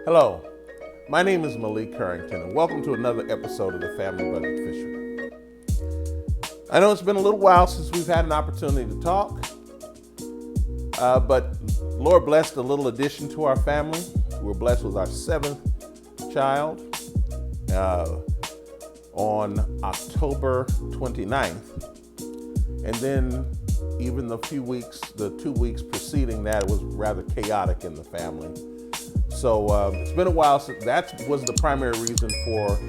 Hello, my name is Malik Carrington, and welcome to another episode of the Family Budget Fisherman. I know it's been a little while since we've had an opportunity to talk, but Lord blessed a little addition to our family. We're blessed with our seventh child on October 29th. And then even the 2 weeks preceding that, it was rather chaotic in the family. So it's been a while since that was the primary reason for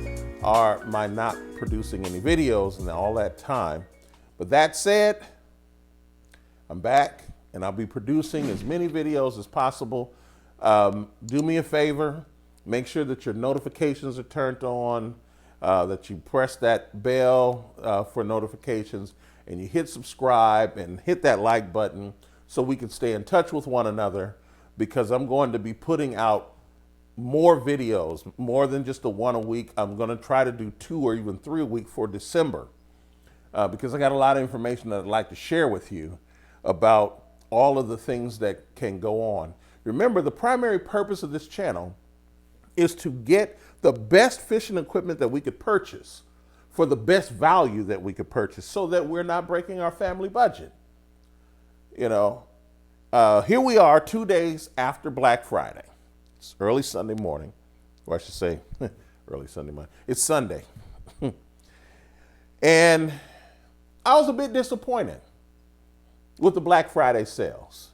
my not producing any videos and all that time. But that said, I'm back and I'll be producing as many videos as possible. Do me a favor, make sure that your notifications are turned on, that you press that bell for notifications, and you hit subscribe and hit that like button so we can stay in touch with one another, because I'm going to be putting out more videos, more than just the one a week. I'm going to try to do 2 or even 3 a week for December, because I got a lot of information that I'd like to share with you about all of the things that can go on. Remember, the primary purpose of this channel is to get the best fishing equipment that we could purchase for the best value that we could purchase, so that we're not breaking our family budget. You know, here we are 2 days after Black Friday. It's early Sunday morning, or I should say early Sunday morning. It's Sunday. And I was a bit disappointed with the Black Friday sales.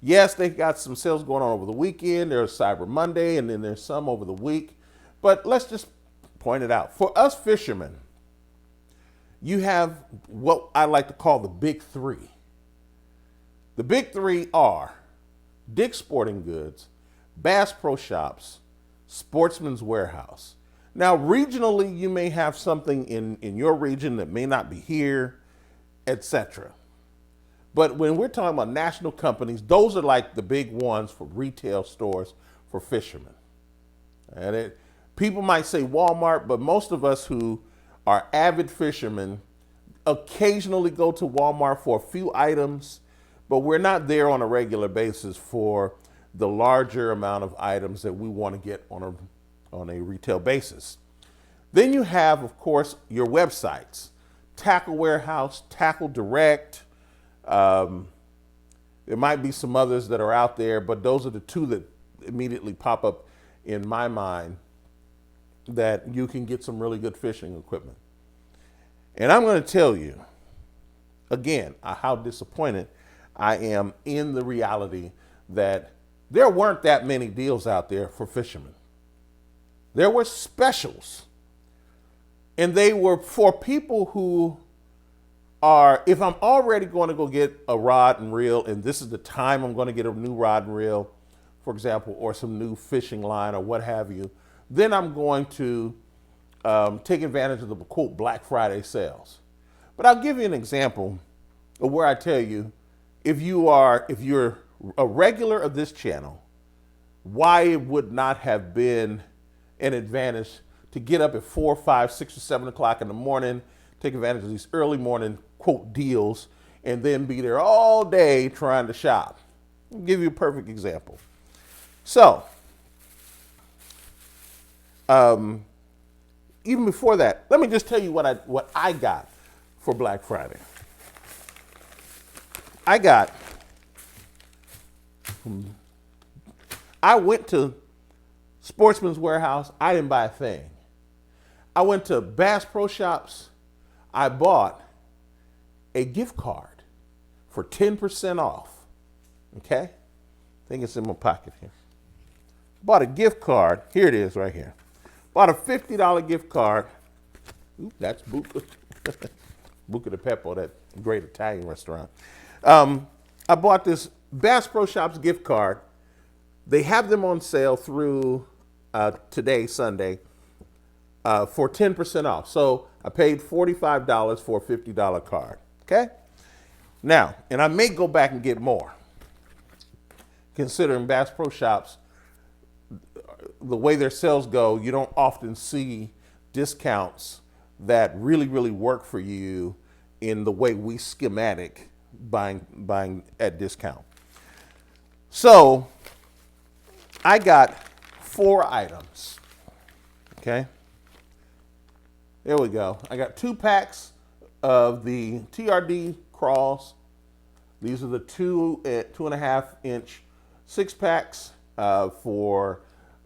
Yes, they got some sales going on over the weekend. There's Cyber Monday, and then there's some over the week. But let's just point it out. For us fishermen, you have what I like to call the big three. The big three are Dick's Sporting Goods, Bass Pro Shops, Sportsman's Warehouse. Now, regionally, you may have something in your region that may not be here, etc. But when we're talking about national companies, those are like the big ones for retail stores for fishermen. And people might say Walmart, but most of us who are avid fishermen occasionally go to Walmart for a few items, but we're not there on a regular basis for the larger amount of items that we want to get on a retail basis. Then you have, of course, your websites: Tackle Warehouse, Tackle Direct. There might be some others that are out there, but those are the two that immediately pop up in my mind that you can get some really good fishing equipment. And I'm going to tell you, again, how disappointed I am in the reality that there weren't that many deals out there for fishermen. There were specials. And they were for people who are, if I'm already going to go get a rod and reel, and this is the time I'm going to get a new rod and reel, for example, or some new fishing line or what have you, then I'm going to take advantage of the quote Black Friday sales. But I'll give you an example of where I tell you, if you're a regular of this channel, why it would not have been an advantage to get up at 4, 5, 6, or 7 o'clock in the morning, take advantage of these early morning quote deals, and then be there all day trying to shop. I'll give you a perfect example. So, even before that, let me just tell you what I got for Black Friday. I went to Sportsman's Warehouse. I didn't buy a thing. I went to Bass Pro Shops. I bought a gift card for 10% off. Okay? I think it's in my pocket here. Bought a gift card. Here it is right here. Bought a $50 gift card. Ooh, that's Buca. Buca di Beppo, that great Italian restaurant. I bought this Bass Pro Shops gift card. They have them on sale through today, Sunday, for 10% off. So I paid $45 for a $50 card. Okay? Now, and I may go back and get more, considering Bass Pro Shops, the way their sales go, you don't often see discounts that really, really work for you in the way we schematic buying at discount. So I got 4 items. Okay. There we go. I got 2 packs of the TRD crawls. These are the 2.5 inch 6 packs for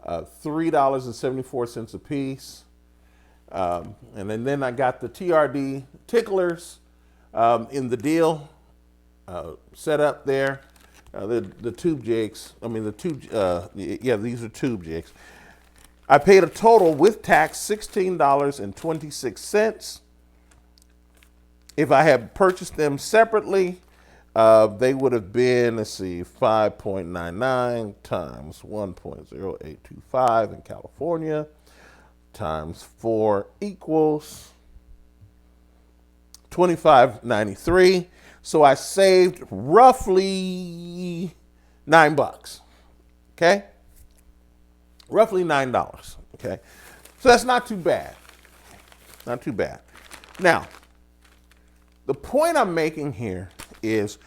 $3.74 a piece. And then I got the TRD ticklers in the deal set up there. The tube jigs. I mean these are tube jigs. I paid a total with tax $16.26. If I had purchased them separately, they would have been, let's see, 5.99 times 1.0825 in California times 4 equals $25.93. So I saved roughly $9. Okay? Roughly $9. Okay? So that's not too bad. Not too bad. Now, the point I'm making here is,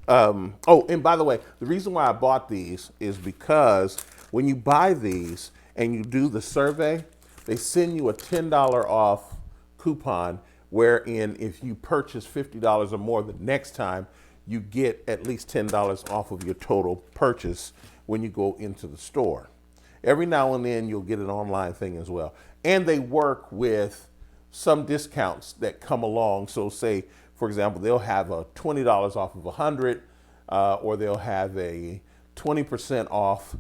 oh, and by the way, the reason why I bought these is because when you buy these and you do the survey, they send you a $10 off coupon, wherein if you purchase $50 or more the next time, you get at least $10 off of your total purchase when you go into the store. Every now and then you'll get an online thing as well. And they work with some discounts that come along. So say, for example, they'll have a $20 off of 100, or they'll have a 20% off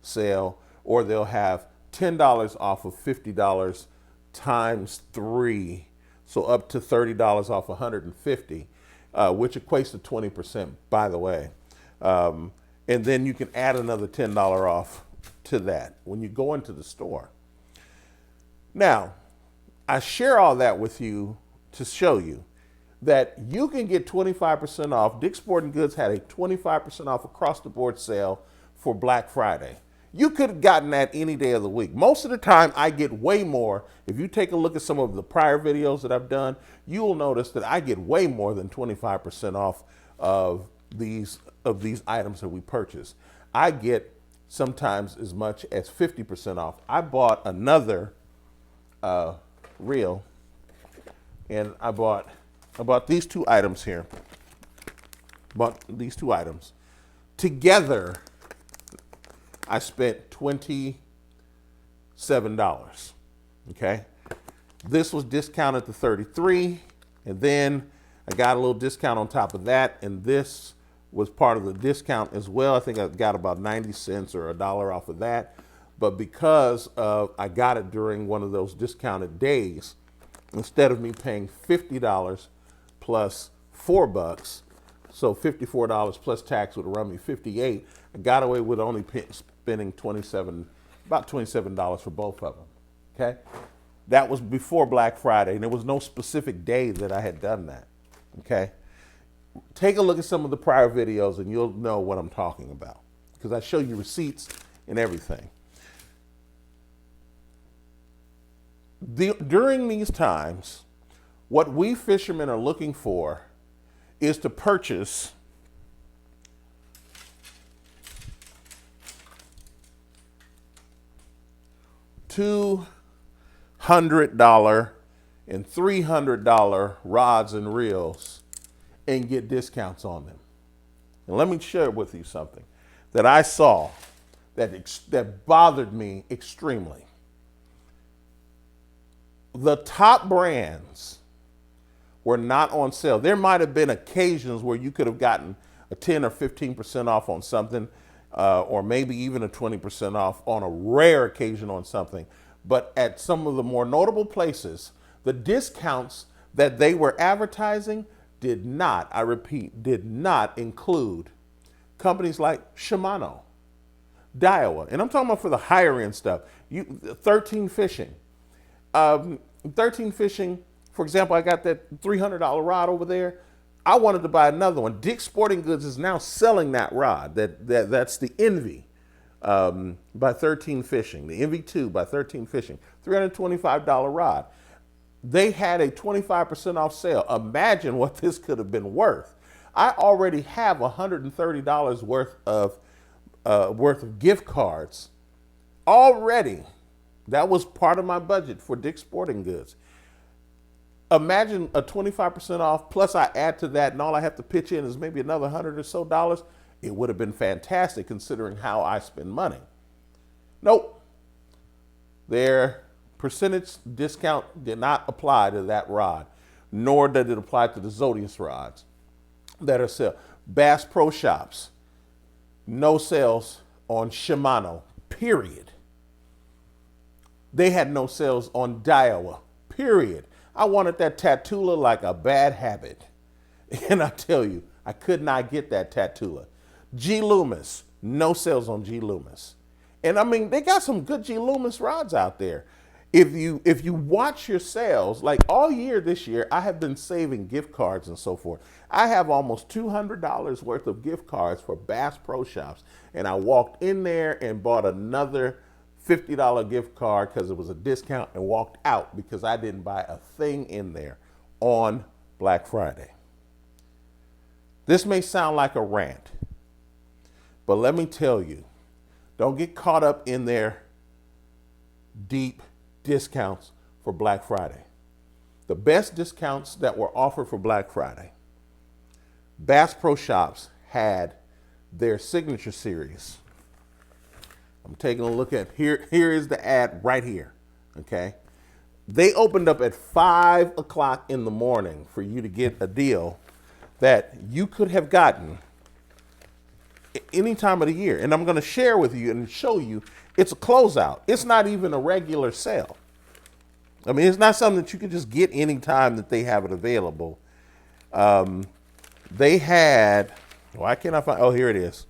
sale, or they'll have $10 off of $50 times 3, so up to $30 off 150, which equates to 20%, by the way. And then you can add another $10 off to that when you go into the store. Now, I share all that with you to show you that you can get 25% off. Dick's Sporting Goods had a 25% off across the board sale for Black Friday. You could have gotten that any day of the week. Most of the time I get way more. If you take a look at some of the prior videos that I've done, you will notice that I get way more than 25% off of these items that we purchase. I get sometimes as much as 50% off. I bought another reel, and I bought these 2 items here. Bought these 2 items. Together, I spent $27. Okay? This was discounted to $33, and then I got a little discount on top of that, and this was part of the discount as well. I think I got about 90 cents or $1 off of that. But because I got it during one of those discounted days, instead of me paying $50 plus $4, so $54 plus tax would run me $58, I got away with only spending about $27 for both of them. Okay? That was before Black Friday, and there was no specific day that I had done that. Okay? Take a look at some of the prior videos and you'll know what I'm talking about, because I show you receipts and everything. During these times, what we fishermen are looking for is to purchase $200 and $300 rods and reels and get discounts on them. And let me share with you something that I saw that bothered me extremely. The top brands were not on sale. There might have been occasions where you could have gotten a 10 or 15% off on something, or maybe even a 20% off on a rare occasion on something. But at some of the more notable places, the discounts that they were advertising did not, I repeat, did not include companies like Shimano, Daiwa, and I'm talking about for the higher end stuff. 13 Fishing. 13 Fishing, for example, I got that $300 rod over there. I wanted to buy another one. Dick's Sporting Goods is now selling that rod. That's the Envy by 13 Fishing, the Envy 2 by 13 Fishing, $325 rod. They had a 25% off sale. Imagine what this could have been worth. I already have $130 worth of gift cards Already, that was part of my budget for Dick's Sporting Goods. Imagine a 25% off, plus I add to that, and all I have to pitch in is maybe another $100 or so dollars. It would have been fantastic considering how I spend money. Nope. Their percentage discount did not apply to that rod, nor did it apply to the Zodius rods that are sale. Bass Pro Shops, no sales on Shimano, period. They had no sales on Daiwa, period. I wanted that Tatula like a bad habit. And I tell you, I could not get that Tatula. G Loomis, no sales on G Loomis. And I mean, they got some good G Loomis rods out there. If you watch your sales, like all year this year, I have been saving gift cards and so forth. I have almost $200 worth of gift cards for Bass Pro Shops. And I walked in there and bought another $50 gift card because it was a discount and walked out because I didn't buy a thing in there on Black Friday. This may sound like a rant, but let me tell you, don't get caught up in their deep discounts for Black Friday. The best discounts that were offered for Black Friday, Bass Pro Shops had their signature series. I'm taking a look at, here is the ad right here, okay? They opened up at 5 o'clock in the morning for you to get a deal that you could have gotten any time of the year. And I'm gonna share with you and show you, it's a closeout. It's not even a regular sale. I mean, it's not something that you can just get any time that they have it available. They had, why can't I find, oh, here it is.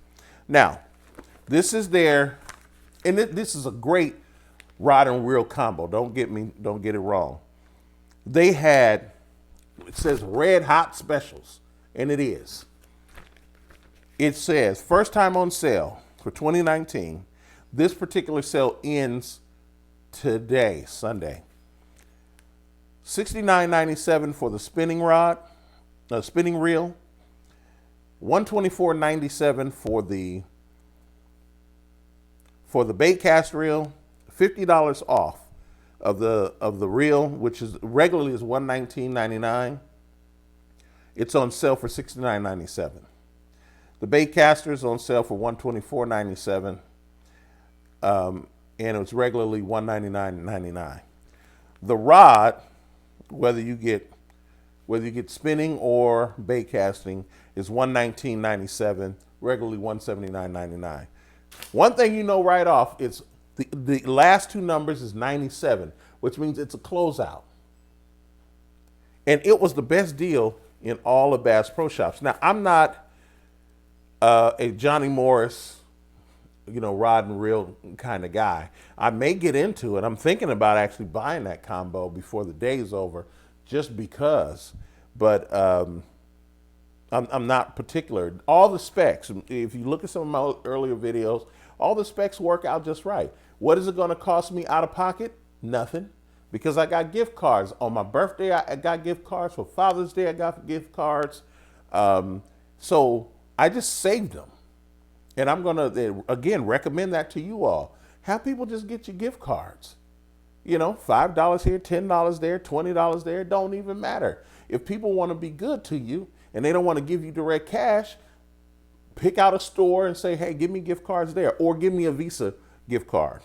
Now, this is their, and this is a great rod and reel combo. Don't get it wrong. They had, it says red hot specials, and it is. It says first time on sale for 2019. This particular sale ends today, Sunday. $69.97 for the spinning rod, spinning reel. $124.97 for the bait cast reel. $50 off of the reel, which is regularly is $119.99. It's on sale for $69.97. The bait caster is on sale for $124.97, and it's regularly $199.99. The rod, whether you get spinning or bait casting, is $119.97, regularly $179.99. One thing you know right off is the last two numbers is 97, which means it's a closeout. And it was the best deal in all of Bass Pro Shops. Now, I'm not a Johnny Morris, rod and reel kind of guy. I may get into it. I'm thinking about actually buying that combo before the day's over, just because. But I'm not particular. All the specs, if you look at some of my earlier videos, all the specs work out just right. What is it going to cost me out of pocket? Nothing. Because I got gift cards. On my birthday, I got gift cards. For Father's Day, I got gift cards. So I just saved them. And I'm going to, again, recommend that to you all. Have people just get you gift cards. $5 here, $10 there, $20 there. It don't even matter. If people want to be good to you and they don't want to give you direct cash, pick out a store and say, hey, give me gift cards there, or give me a Visa gift card.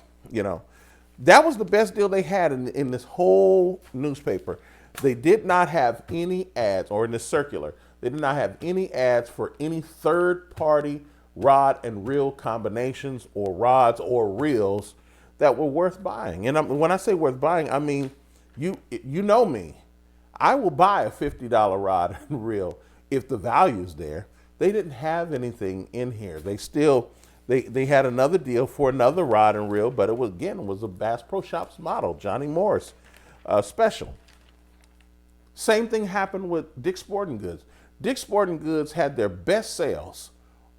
That was the best deal they had in this whole newspaper. They did not have any ads, or in this circular, they did not have any ads for any third-party rod and reel combinations or rods or reels that were worth buying. And when I say worth buying, I mean, you know me. I will buy a $50 rod and reel if the value's there. They didn't have anything in here. They had another deal for another rod and reel, but it was a Bass Pro Shops model, Johnny Morris special. Same thing happened with Dick's Sporting Goods. Dick's Sporting Goods had their best sales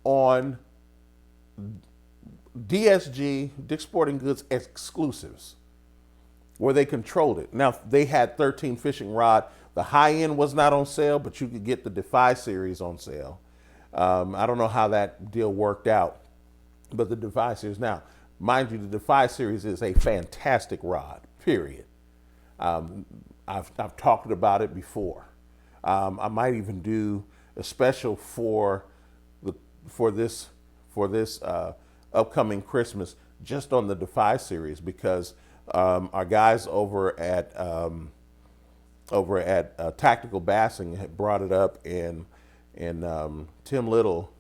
on DSG, Dick's Sporting Goods exclusives, where they controlled it. Now, they had 13 fishing rod. The high end was not on sale, but you could get the Defy series on sale. I don't know how that deal worked out, but the Defy series. Now, Mind you, the Defy series is a fantastic rod, period. I've talked about it before. I might even do a special the for this upcoming Christmas just on the Defy series because our guys over at Tactical Bassing had brought it up, and Tim Little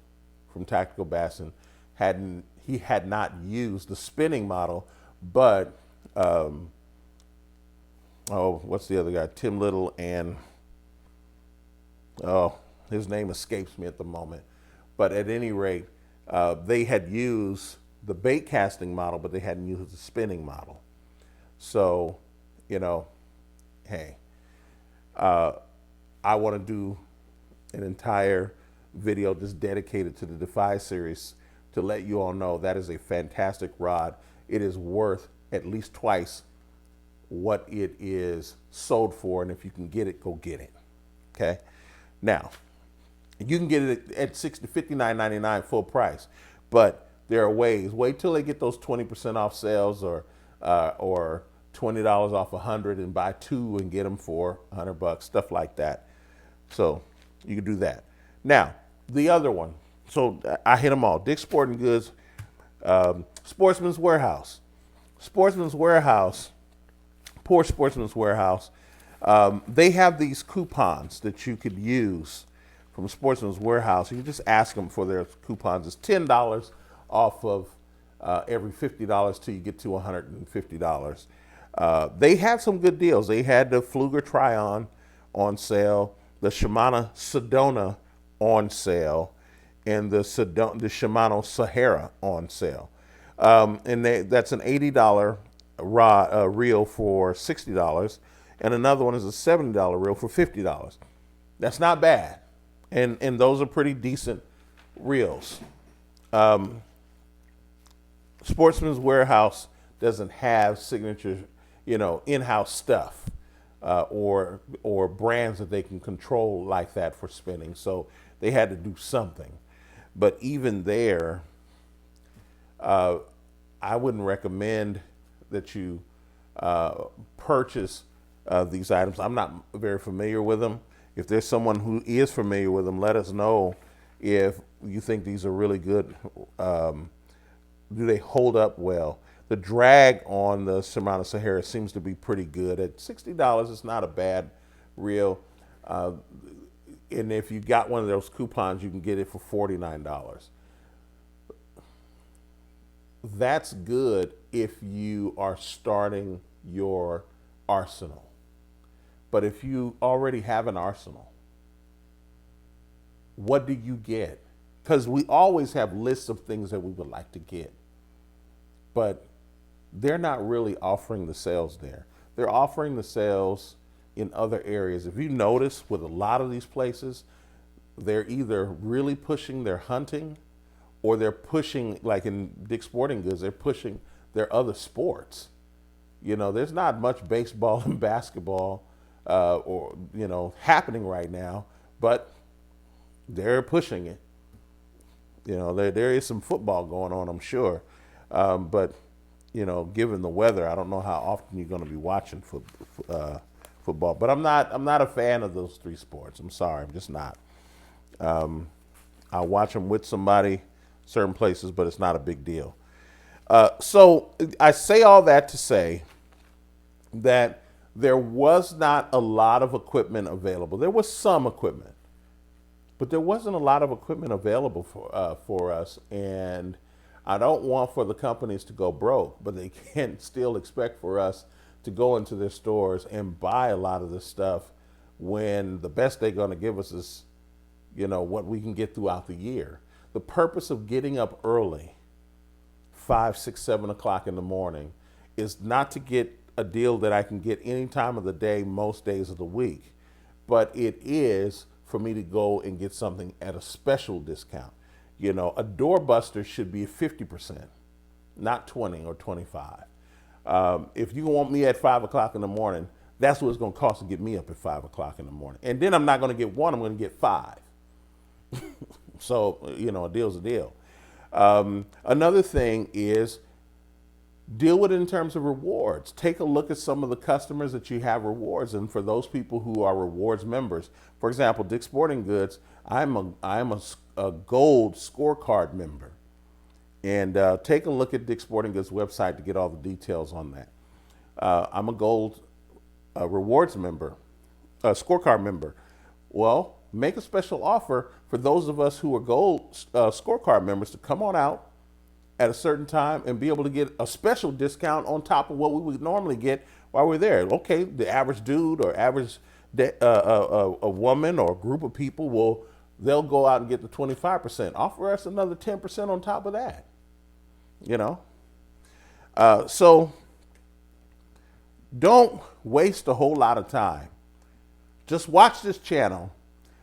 from Tactical Bassing had not used the spinning model, but what's the other guy? Tim Little and his name escapes me at the moment. But at any rate, they had used the bait casting model, but they hadn't used the spinning model. So, hey, I want to do an entire video just dedicated to the Defy series to let you all know that is a fantastic rod. It is worth at least twice what it is sold for, and if you can get it, go get it. Okay. Now, you can get it at $59.99 full price, but there are ways. Wait till they get those 20% off sales, or $20 off 100 and buy two and get them for $100, stuff like that. So you can do that. Now, the other one. So I hit them all. Dick's Sporting Goods, Sportsman's Warehouse. Sportsman's Warehouse, poor Sportsman's Warehouse. They have these coupons that you could use from Sportsman's Warehouse. You just ask them for their coupons. It's $10 off of every $50 till you get to $150. They had some good deals. They had the Fluger Tryon on sale, the Shimano Sedona on sale, and the Shimano Sahara on sale. And that's an $80 reel for $60, and another one is a $70 reel for $50. That's not bad, and those are pretty decent reels. Sportsman's Warehouse doesn't have signature, in-house stuff or brands that they can control like that for spinning. So they had to do something. But even there, I wouldn't recommend that you purchase these items. I'm not very familiar with them. If there's someone who is familiar with them, let us know if you think these are really good. Do they hold up well? The drag on the Shimano Sahara seems to be pretty good. At $60, it's not a bad reel. And if you got one of those coupons, you can get it for $49. That's good if you are starting your arsenal. But if you already have an arsenal, what do you get? Because we always have lists of things that we would like to get. But they're not really offering the sales there. They're offering the sales in other areas. If you notice with a lot of these places, they're either really pushing their hunting, or they're pushing, like in Dick's Sporting Goods, they're pushing their other sports. There's not much baseball and basketball happening right now, but they're pushing it. There is some football going on, I'm sure. But given the weather, I don't know how often you're going to be watching football. But I'm not a fan of those three sports. I'm sorry, I'm just not. I watch them with somebody, certain places, but it's not a big deal. So I say all that to say that there was not a lot of equipment available. There was some equipment, but there wasn't a lot of equipment available for us. And I don't want for the companies to go broke, but they can't still expect for us to go into their stores and buy a lot of this stuff when the best they're going to give us is, what we can get throughout the year. The purpose of getting up early, 5, 6, 7 o'clock in the morning, is not to get a deal that I can get any time of the day, most days of the week, but it is for me to go and get something at a special discount. A doorbuster should be 50%, not 20 or 25. If you want me at 5 o'clock in the morning, that's what it's going to cost to get me up at 5 o'clock in the morning. And then I'm not going to get one, I'm going to get 5. So, a deal's a deal. Another thing is Deal with it in terms of rewards. Take a look at some of the customers that you have rewards, and for those people who are rewards members, for example, Dick's Sporting Goods, I'm a gold scorecard member, and take a look at Dick's Sporting Goods website to get all the details on that. I'm a gold rewards member, scorecard member. Well, make a special offer for those of us who are gold scorecard members to come on out at a certain time and be able to get a special discount on top of what we would normally get while we're there. Okay, the average dude or average a woman or a group of people they'll go out and get the 25%. Offer us another 10% on top of that. You know, so don't waste a whole lot of time. Just watch this channel,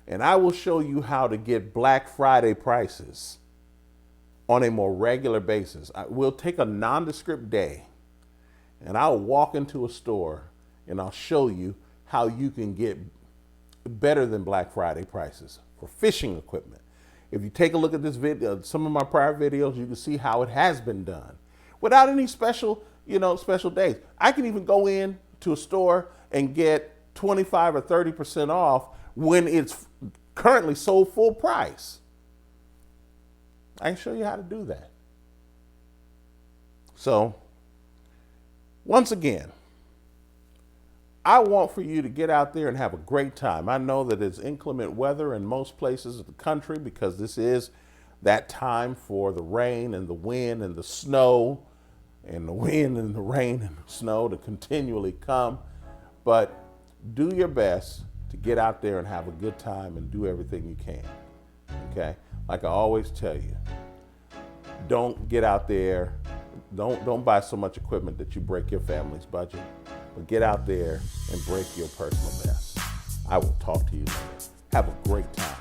and I will show you how to get Black Friday prices on a more regular basis. We'll take a nondescript day, and I'll walk into a store, and I'll show you how you can get better than Black Friday prices for fishing equipment. If you take a look at this video, some of my prior videos, you can see how it has been done without any special days. I can even go in to a store and get 25 or 30% off when it's currently sold full price. I can show you how to do that. So, once again, I want for you to get out there and have a great time. I know that it's inclement weather in most places of the country because this is that time for the rain and the wind and the snow, and the wind and the rain and the snow to continually come. But do your best to get out there and have a good time and do everything you can. Okay? Like I always tell you, don't get out there, don't buy so much equipment that you break your family's budget, but get out there and break your personal best. I will talk to you later. Have a great time.